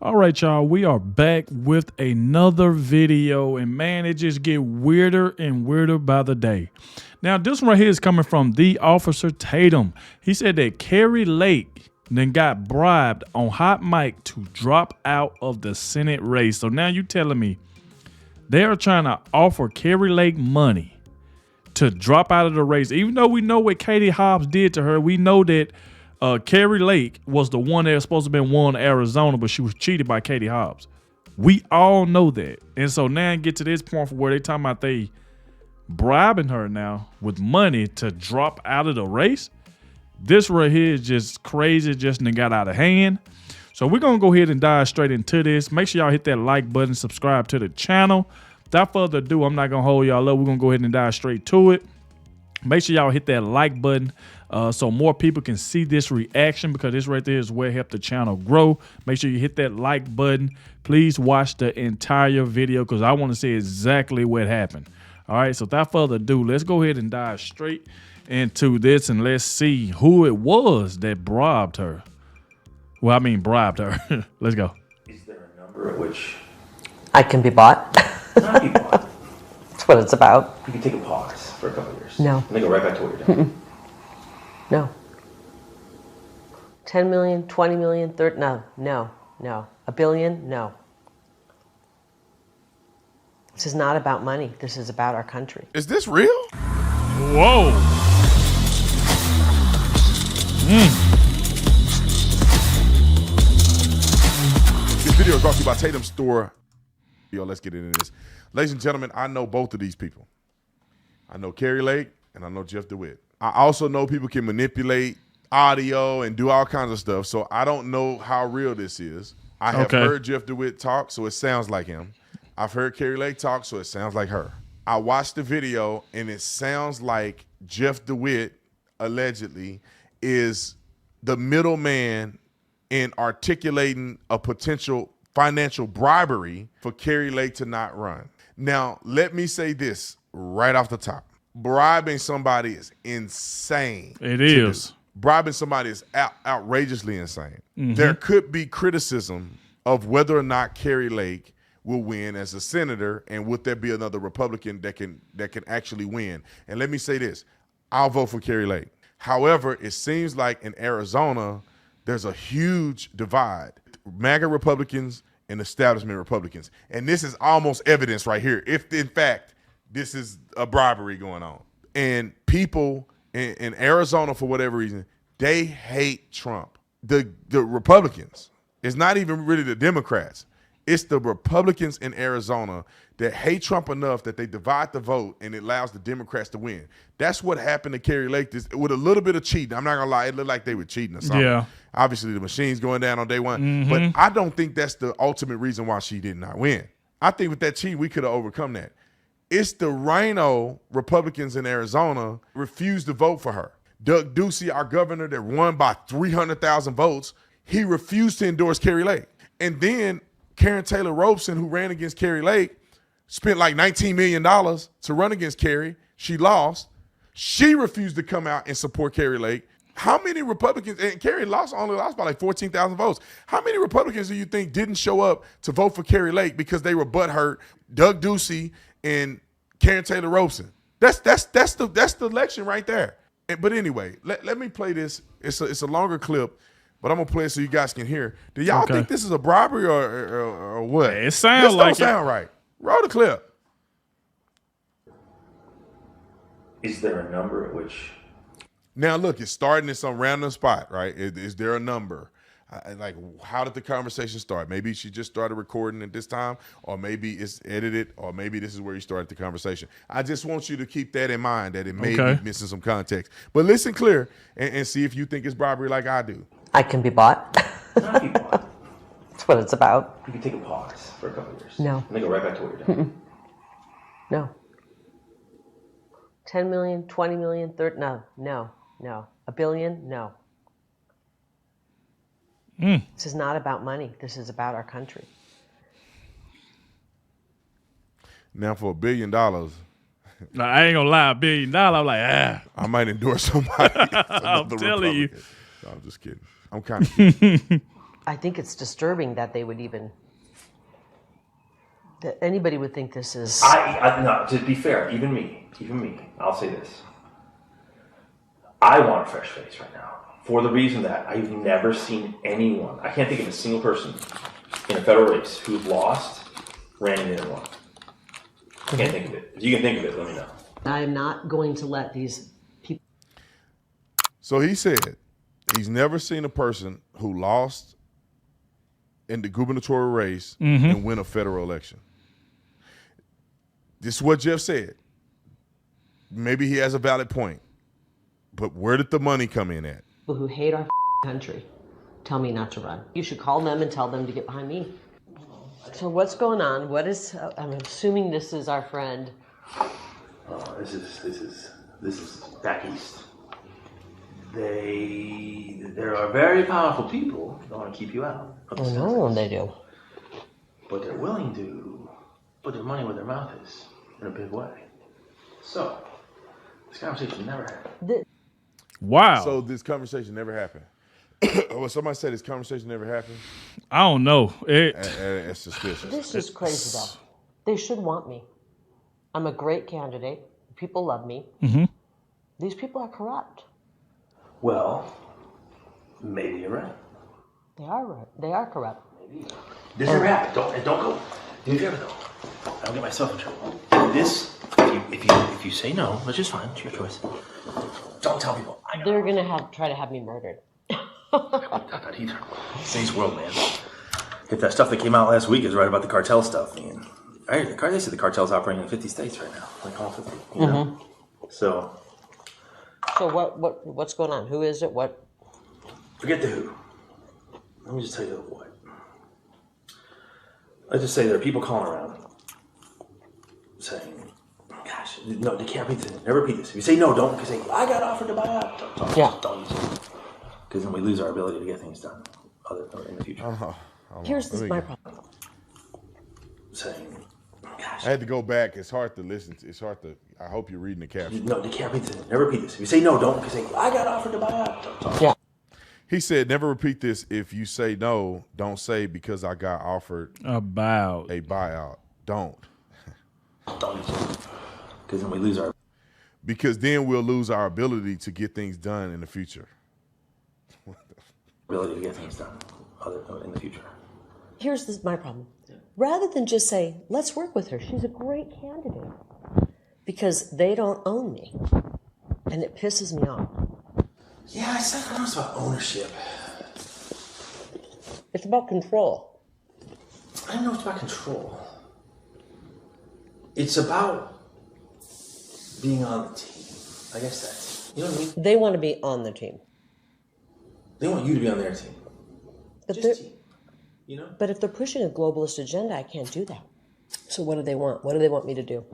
All right, y'all, we are back with another video, and man, it just get weirder and weirder by the day. Now, this one right here is coming from the Officer Tatum. He said that Kari Lake then got bribed on hot mic to drop out of the Senate race. So now you telling me they are trying to offer Kari Lake money to drop out of the race, even though we know what Katie Hobbs did to her. We know that Kari Lake was the one that was supposed to have been won in Arizona, but she was cheated by Katie Hobbs. We all know that. And so now get to this point where they talking about they bribing her now with money to drop out of the race. This right here is just crazy, just got out of hand. So we're going to go ahead and dive straight into this. Make sure y'all hit that like button, subscribe to the channel. Without further ado, I'm not going to hold y'all up. We're going to go ahead and dive straight to it. Make sure y'all hit that like button so more people can see this reaction, because this right there is where help the channel grow. Make sure you hit that like button. Please watch the entire video because I want to see exactly what happened. All right, so without further ado, let's go ahead and dive straight into this and let's see who it was that bribed her. Well, I mean bribed her. Let's go. Is there a number at which I can be bought? not be bought? That's what it's about. You can take a pause for a couple of years. No. And then go right back to what you're doing. No. 10 million, 20 million, 30, no. A billion, no. This is not about money. This is about our country. Is this real? Whoa. This video is brought to you by Tatum Store. Yo, let's get into this. Ladies and gentlemen, I know both of these people. I know Kari Lake and I know Jeff DeWitt. I also know people can manipulate audio and do all kinds of stuff, so I don't know how real this is. I have heard Jeff DeWitt talk, so it sounds like him. I've heard Kari Lake talk, so it sounds like her. I watched the video, and it sounds like Jeff DeWitt, allegedly, is the middleman in articulating a potential financial bribery for Kari Lake to not run. Now, let me say this right off the top. Bribing somebody is insane. It is. Bribing somebody is outrageously insane. There could be criticism of whether or not Kari Lake will win as a senator, and would there be another Republican that can actually win? And let me say this, I'll vote for Kari Lake. However, it seems like in Arizona, there's a huge divide. MAGA Republicans and establishment Republicans. And this is almost evidence right here, if in fact this is a bribery going on. And people in Arizona, for whatever reason, they hate Trump. The Republicans, it's not even really the Democrats. It's the Republicans in Arizona that hate Trump enough that they divide the vote and it allows the Democrats to win. That's what happened to Kari Lake with a little bit of cheating. I'm not going to lie. It looked like they were cheating or something. Yeah. Obviously, the machine's going down on day one. But I don't think that's the ultimate reason why she did not win. I think with that cheat, we could have overcome that. It's the Rhino Republicans in Arizona refused to vote for her. Doug Ducey, our governor that won by 300,000 votes, he refused to endorse Kari Lake. And then Karen Taylor Robeson, who ran against Kari Lake, spent like $19 million to run against Kari. She lost. She refused to come out and support Kari Lake. How many Republicans, and Kari only lost by like 14,000 votes. How many Republicans do you think didn't show up to vote for Kari Lake because they were butthurt? Doug Ducey and Karen Taylor Robeson. That's the election right there. But anyway, let me play this. It's a longer clip, but I'm gonna play it so you guys can hear. Do y'all think this is a bribery or what? It sounds like it. This don't sound right. Roll the clip. Is there a number at which? Now look, it's starting in some random spot, right? Is there a number? Like, how did the conversation start? Maybe she just started recording at this time, or maybe it's edited, or maybe this is where you started the conversation. I just want you to keep that in mind, that it may be missing some context. But listen clear and see if you think it's bribery like I do. I can be bought. Not be bought. That's what it's about. You can take a pause for a couple of years. No. And then go right back to what you're doing. No. 10 million, 20 million, 30, no. A billion, no. This is not about money. This is about our country. Now for $1 billion, Now, I ain't gonna lie, $1 billion. I'm like, I might endorse somebody. I'm telling you. No, I'm just kidding. I'm kind of kidding. I think it's disturbing that they would even, that anybody would think this is. No, to be fair, even me, I'll say this. I want a fresh face right now for the reason that I've never seen anyone, I can't think of a single person in a federal race who's lost, ran in and won. I can't think of it. If you can think of it, let me know. I'm not going to let these people. So he said he's never seen a person who lost in the gubernatorial race and win a federal election. This is what Jeff said. Maybe he has a valid point. But where did the money come in at? People who hate our country tell me not to run. You should call them and tell them to get behind me. So what's going on? What is? I'm assuming this is our friend. This is back east. There are very powerful people that want to keep you out. Oh no, they do. But they're willing to put their money where their mouth is in a big way. So this conversation never happened. Wow. So this conversation never happened. Well, somebody said this conversation never happened. I don't know. It's suspicious. This is crazy though. They should want me. I'm a great candidate. People love me. Mm-hmm. These people are corrupt. Well, maybe you're right. They are right. They are corrupt. This never happened. Don't go. Do me a favor though. I'll get myself in trouble. This, if you say no, which is fine, it's your choice. Don't tell people. They're gonna try to have me murdered. Not either. Today's world, man. If that stuff that came out last week is right about the cartel stuff, I mean, they said the cartel's operating in 50 states right now, like all 50. You know? So what's going on? Who is it? What? Forget the who. Let me just tell you the what. Let's just say there are people calling around saying, "Gosh, no, they can't repeat this. Never repeat this. If you say no, don't. Because I got offered to buy out. Don't use it. Because then we lose our ability to get things done in the future." Here's my problem. Saying, "Gosh, I had to go back. It's hard to listen. It's hard to. I hope you're reading the caption. no, they can't repeat this. Never repeat this. If you say no, don't. Because I got offered to buy out. Yeah. He said, never repeat this. If you say no, don't say because I got offered About a buyout. Don't. Don't use it. Because then we lose our Because then we'll lose our ability to get things done in the future. ability to get things done in the future. Here's my problem. Rather than just say, let's work with her, she's a great candidate. Because they don't own me. And it pisses me off. Yeah, I don't know, it's about ownership. It's about control. I don't know it's about control. It's about being on the team. I guess that's, you know what I mean? They want to be on the team. They want you to be on their team. But Just team. You know? But if they're pushing a globalist agenda, I can't do that. So what do they want? What do they want me to do?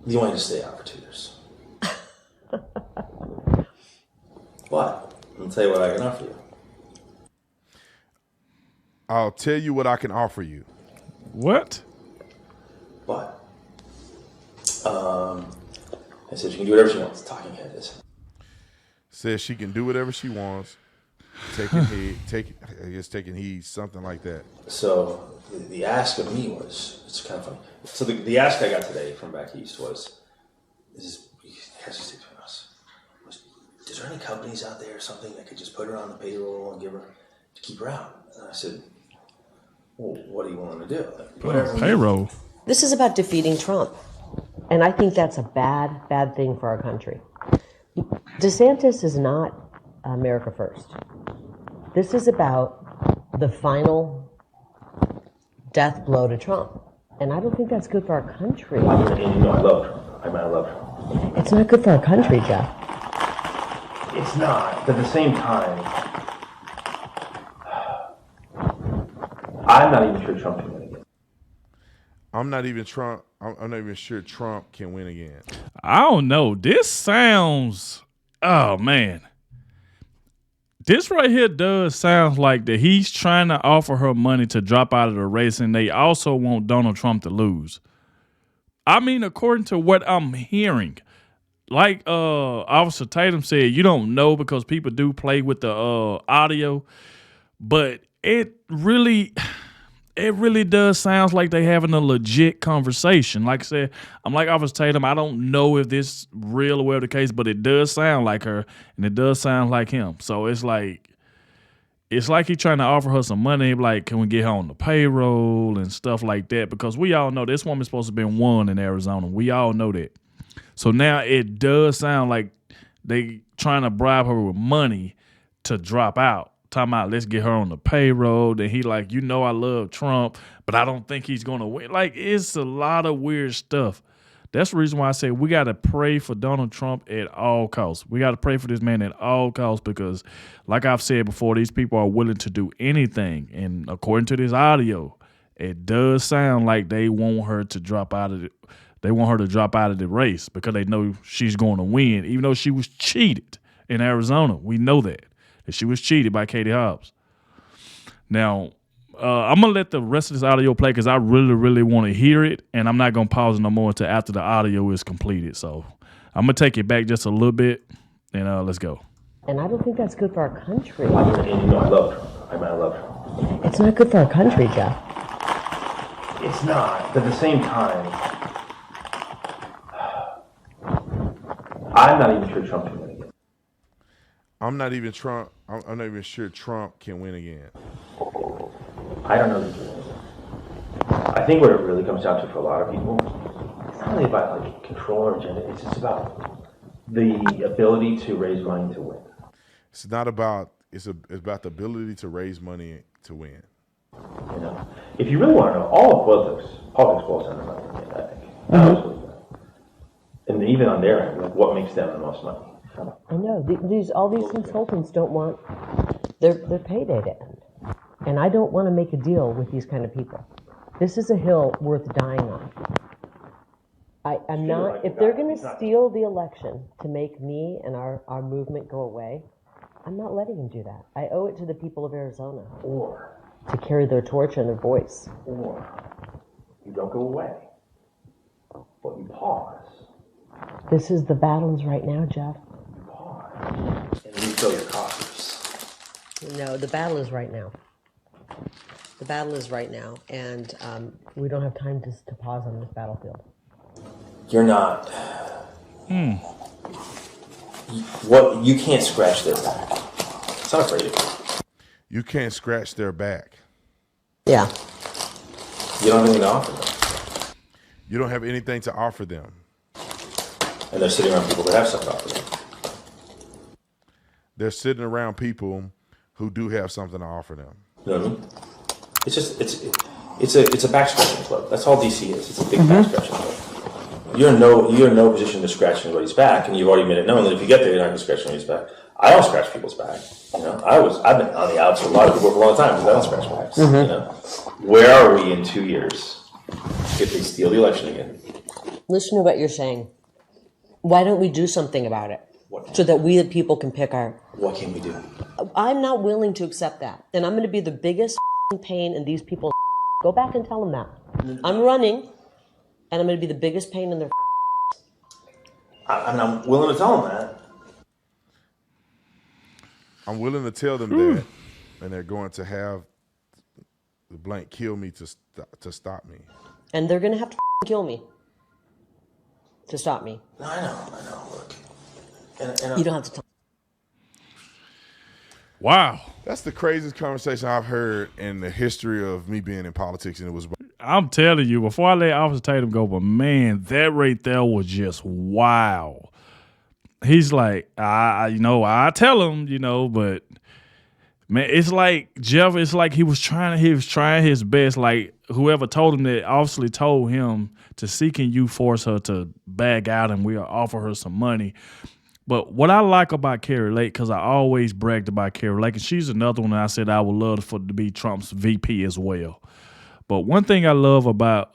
They want you to stay out for 2 years. What? I'll tell you what I can offer you. I'll tell you what I can offer you. what? But I said she can do whatever she wants. Talking head is. Says she can do whatever she wants. Taking heed, something like that. So the ask of me was, it's kind of funny. So the ask I got today from back east was, is between us. Is there any companies out there or something that could just put her on the payroll and give her to keep her out? And I said, well, what are you willing to do? Like, whatever. Payroll. This is about defeating Trump. And I think that's a bad thing for our country. DeSantis is not America first. This is about the final death blow to Trump. And I don't think that's good for our country. And you know I love Trump. I love Trump. It's not good for our country, Jeff. It's not. But at the same time, I'm not even sure Trump can win again. I'm not even sure Trump can win again. I don't know. This sounds, oh man. This right here does sound like that he's trying to offer her money to drop out of the race, and they also want Donald Trump to lose. I mean, according to what I'm hearing, like Officer Tatum said, you don't know because people do play with the audio, but it really does sound like they having a legit conversation. Like I said, I'm like Officer Tatum. I don't know if this real or whatever the case, but it does sound like her, and it does sound like him. So it's like he's trying to offer her some money, like, can we get her on the payroll and stuff like that? Because we all know this woman's supposed to have been one in Arizona. We all know that. So now it does sound like they trying to bribe her with money to drop out. Talking about, let's get her on the payroll. Then he like, I love Trump, but I don't think he's going to win. Like, it's a lot of weird stuff. That's the reason why I say we got to pray for Donald Trump at all costs. We got to pray for this man at all costs because, like I've said before, these people are willing to do anything. And according to this audio, it does sound like they want her to drop out of it. They want her to drop out of the race because they know she's going to win, even though she was cheated in Arizona. We know that she was cheated by Katie Hobbs. Now, I'm going to let the rest of this audio play because I really, really want to hear it, and I'm not going to pause it no more until after the audio is completed. So I'm going to take it back just a little bit, and let's go. And I don't think that's good for our country. I love Trump. I love Trump. It's not good for our country, Jeff. It's not. But at the same time, I'm not even sure Trump can win again. I'm not even sure Trump can win again. I don't know that he can win. I think what it really comes down to for a lot of people, it's not really about like control or agenda. It's just about the ability to raise money to win. It's not about. It's about the ability to raise money to win. You know, if you really want to know, all of politics boils down to money. I think. I always believe that. And even on their end, like what makes them the most money? I know all these consultants don't want their payday to end, and I don't want to make a deal with these kind of people. This is a hill worth dying on. I'm not. If they're going to steal the election to make me and our movement go away, I'm not letting them do that. I owe it to the people of Arizona, Or to carry their torch and their voice. Or you don't go away, but you pause. This is the battles right now, Jeff. You pause and refill your coffers. No, the battle is right now. The battle is right now, and we don't have time to pause on this battlefield. You're not. You can't scratch their back. It's not afraid of You can't scratch their back. Yeah. you. You don't have anything to offer them. You don't have anything to offer them. And they're sitting around people that have something to offer them. They're sitting around people who do have something to offer them. You know what I mean? It's just it's a back scratching club. That's all DC is. It's a big back scratching club. You're in no position to scratch anybody's back, and you've already made it known that if you get there, you're not going to scratch anybody's back. I don't scratch people's back. You know, I've been on the outs with a lot of people for a long time because I don't scratch backs. You know, where are we in 2 years if they steal the election again? Listen to what you're saying. Why don't we do something about it so that we the people can pick our... What can we do? I'm not willing to accept that. And I'm going to be the biggest pain in these people's... Go back and tell them that. I'm running, and I'm going to be the biggest pain in their... I'm willing to tell them that. I'm willing to tell them that, and they're going to have the blank kill me to stop me. And they're going to have to kill me to stop me. No, I know. Look. And You don't have to tell. Wow. That's the craziest conversation I've heard in the history of me being in politics, and it was... I'm telling you, before I let Officer Tatum go, but man, that right there was just wow. He's like, I tell him, but man, it's like Jeff. It's like he was trying his best. Like whoever told him that obviously told him to see, can you force her to back out and we'll offer her some money. But what I like about Kari Lake, because I always bragged about Kari Lake, and she's another one that I said I would love to be Trump's VP as well. But one thing I love about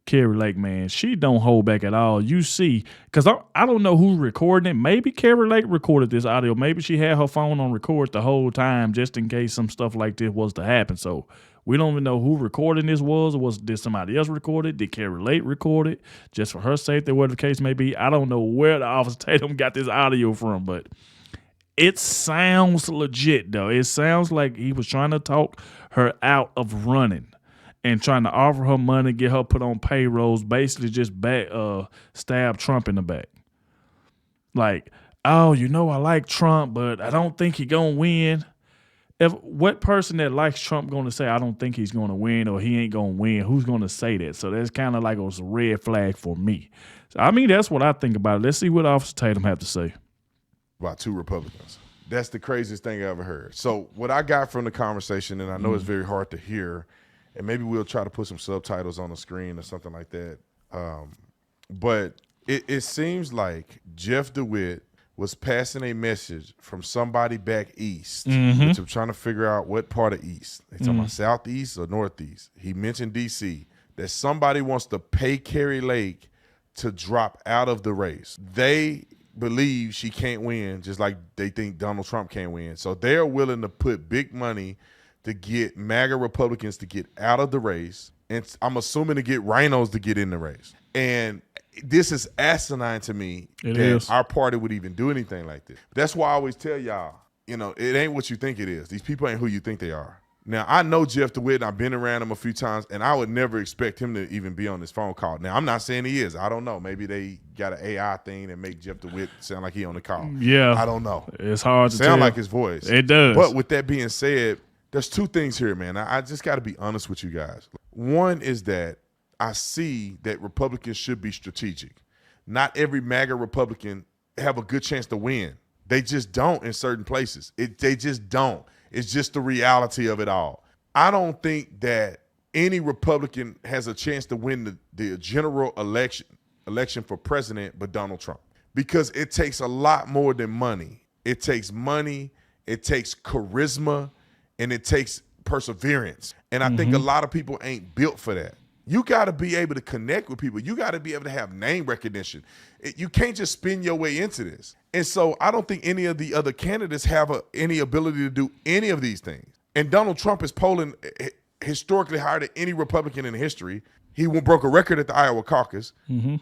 Kari Lake, man, she don't hold back at all. You see, because I don't know who's recording it. Maybe Kari Lake recorded this audio. Maybe she had her phone on record the whole time just in case some stuff like this was to happen. So we don't even know who recording this was, or did somebody else record it? Did Kari Lake record it just for her safety, whatever the case may be? I don't know where the Officer Tatum got this audio from, but It sounds legit, though. It sounds like he was trying to talk her out of running and trying to offer her money, get her put on payrolls, basically just stab Trump in the back. Like, oh, you know I like Trump, but I don't think he's going to win. What person that likes Trump going to say, I don't think he's going to win or he ain't going to win? Who's going to say that? So that's kind of like a red flag for me. So, I mean, that's what I think about it. Let's see what Officer Tatum have to say. About 2 Republicans. That's the craziest thing I ever heard. So what I got from the conversation, and I know it's very hard to hear, and maybe we'll try to put some subtitles on the screen or something like that. But it seems like Jeff DeWitt was passing a message from somebody back east, which I'm trying to figure out what part of east. They talking about southeast or northeast. He mentioned D.C., that somebody wants to pay Kari Lake to drop out of the race. They believe she can't win, just like they think Donald Trump can't win. So they're willing to put big money to get MAGA Republicans to get out of the race, and I'm assuming to get rhinos to get in the race. And this is asinine to me that our party would even do anything like this. That's why I always tell y'all, you know, it ain't what you think it is. These people ain't who you think they are. Now, I know Jeff DeWitt, and I've been around him a few times, and I would never expect him to even be on this phone call. Now, I'm not saying he is. I don't know. Maybe they got an AI thing that make Jeff DeWitt sound like he on the call. Yeah. I don't know. It's hard to sound tell. like his voice. It does. But with that being said, there's 2 things here, man. I just got to be honest with you guys. One is that I see that Republicans should be strategic. Not every MAGA Republican have a good chance to win. They just don't in certain places. They just don't. It's just the reality of it all. I don't think that any Republican has a chance to win the general election for president but Donald Trump, because it takes a lot more than money. It takes money, it takes charisma, and it takes perseverance. And I think a lot of people ain't built for that. You got to be able to connect with people. You got to be able to have name recognition. You can't just spin your way into this. And so I don't think any of the other candidates have any ability to do any of these things. And Donald Trump is polling historically higher than any Republican in history. He broke a record at the Iowa caucus.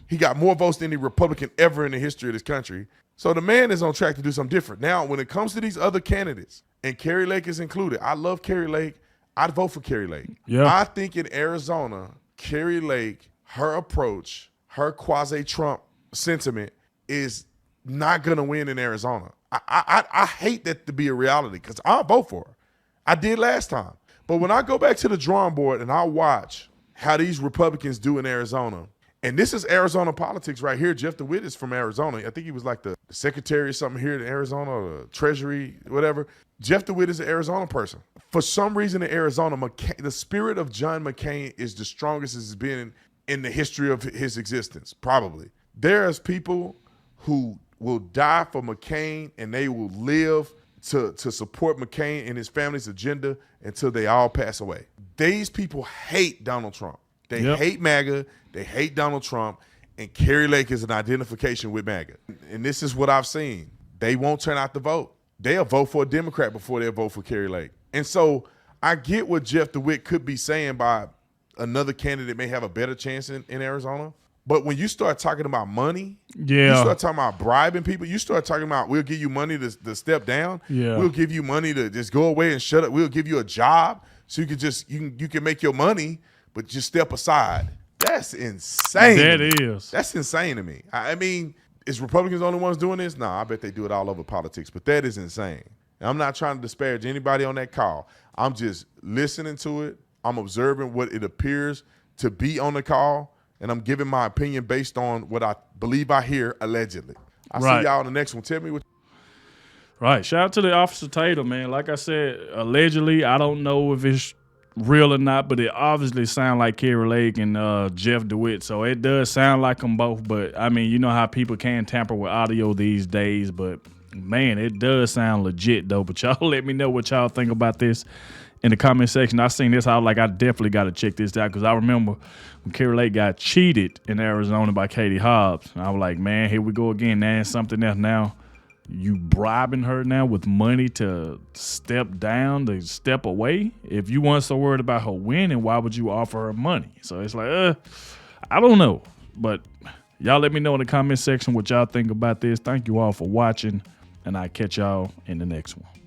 He got more votes than any Republican ever in the history of this country. So the man is on track to do something different. Now, when it comes to these other candidates, and Kari Lake is included, I love Kari Lake. I'd vote for Kari Lake. Yeah. I think in Arizona, Kari Lake, her approach, her quasi-Trump sentiment is not going to win in Arizona. I hate that to be a reality, because I'll vote for her. I did last time. But when I go back to the drawing board and I watch how these Republicans do in Arizona, and this is Arizona politics right here. Jeff DeWitt is from Arizona. I think he was like the secretary or something here in Arizona, or the treasury, whatever. Jeff DeWitt is an Arizona person. For some reason in Arizona, the spirit of John McCain is the strongest it's been in the history of his existence, probably. There's people who will die for McCain, and they will live to support McCain and his family's agenda until they all pass away. These people hate Donald Trump. They hate MAGA. They hate Donald Trump. And Kari Lake is an identification with MAGA. And this is what I've seen. They won't turn out to vote. They'll vote for a Democrat before they'll vote for Kari Lake. And so I get what Jeff DeWitt could be saying by another candidate may have a better chance in Arizona. But when you start talking about money, you start talking about bribing people, you start talking about we'll give you money to step down, we'll give you money to just go away and shut up, we'll give you a job so you can make your money, but just step aside. That's insane. That is. That's insane to me. I mean, is Republicans the only ones doing this? No, I bet they do it all over politics, but that is insane. And I'm not trying to disparage anybody on that call. I'm just listening to it. I'm observing what it appears to be on the call, and I'm giving my opinion based on what I believe I hear allegedly. I'll see y'all in the next one. Tell me what. Right. Shout out to the Officer Tatum, man. Like I said, allegedly, I don't know if it's real or not, but it obviously sounds like Kari Lake and Jeff DeWitt. So it does sound like them both. But, I mean, you know how people can tamper with audio these days. But, man, it does sound legit, though. But y'all let me know what y'all think about this in the comment section. I seen this. I was like, I definitely got to check this out, because I remember when Kari Lake got cheated in Arizona by Katie Hobbs. And I was like, man, here we go again. Now something else now. You bribing her now with money to step down, to step away? If you weren't so worried about her winning, why would you offer her money? So it's like, I don't know. But y'all let me know in the comment section what y'all think about this. Thank you all for watching. and I catch y'all in the next one.